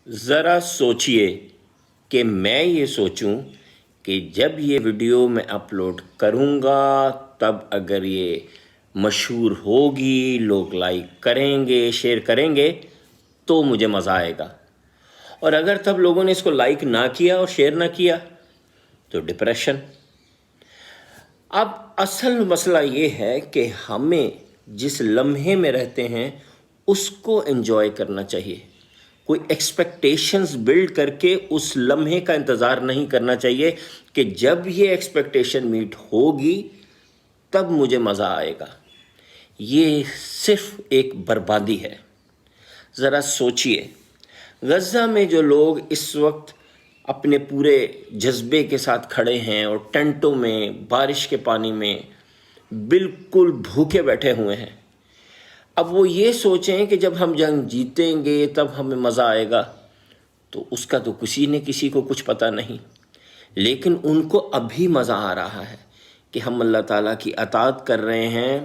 ذرا سوچئے کہ میں یہ سوچوں کہ جب یہ ویڈیو میں اپلوڈ کروں گا تب اگر یہ مشہور ہوگی، لوگ لائک کریں گے، شیئر کریں گے تو مجھے مزہ آئے گا، اور اگر تب لوگوں نے اس کو لائک نہ کیا اور شیئر نہ کیا تو ڈپریشن۔ اب اصل مسئلہ یہ ہے کہ ہمیں جس لمحے میں رہتے ہیں اس کو انجوائے کرنا چاہیے، کوئی ایکسپیکٹیشنز بلڈ کر کے اس لمحے کا انتظار نہیں کرنا چاہیے کہ جب یہ ایکسپیکٹیشن میٹ ہوگی تب مجھے مزہ آئے گا۔ یہ صرف ایک بربادی ہے۔ ذرا سوچئے، غزہ میں جو لوگ اس وقت اپنے پورے جذبے کے ساتھ کھڑے ہیں اور ٹینٹوں میں بارش کے پانی میں بالکل بھوکے بیٹھے ہوئے ہیں، اب وہ یہ سوچیں کہ جب ہم جنگ جیتیں گے تب ہمیں مزہ آئے گا، تو اس کا تو کسی کو کچھ پتہ نہیں، لیکن ان کو ابھی مزہ آ رہا ہے کہ ہم اللہ تعالیٰ کی اطاعت کر رہے ہیں،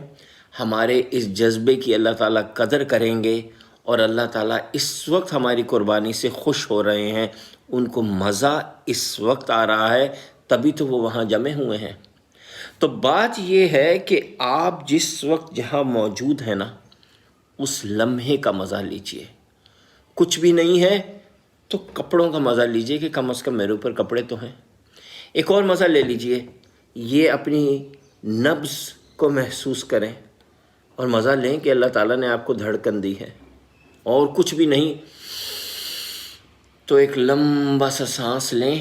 ہمارے اس جذبے کی اللہ تعالیٰ قدر کریں گے اور اللہ تعالیٰ اس وقت ہماری قربانی سے خوش ہو رہے ہیں، ان کو مزہ اس وقت آ رہا ہے، تبھی تو وہ وہاں جمع ہوئے ہیں۔ تو بات یہ ہے کہ آپ جس وقت جہاں موجود ہیں نا، اس لمحے کا مزہ لیجئے۔ کچھ بھی نہیں ہے تو کپڑوں کا مزہ لیجئے کہ کم از کم میرے اوپر کپڑے تو ہیں۔ ایک اور مزہ لے لیجئے، یہ اپنی نبض کو محسوس کریں اور مزہ لیں کہ اللہ تعالیٰ نے آپ کو دھڑکن دی ہے، اور کچھ بھی نہیں تو ایک لمبا سا سانس لیں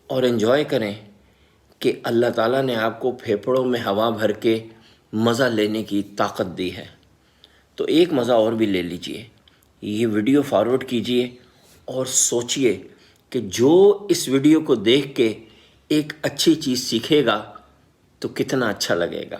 اور انجوائے کریں کہ اللہ تعالیٰ نے آپ کو پھیپھڑوں میں ہوا بھر کے مزہ لینے کی طاقت دی ہے۔ تو ایک مزہ اور بھی لے لیجئے، یہ ویڈیو فارورڈ کیجئے اور سوچئے کہ جو اس ویڈیو کو دیکھ کے ایک اچھی چیز سیکھے گا تو کتنا اچھا لگے گا۔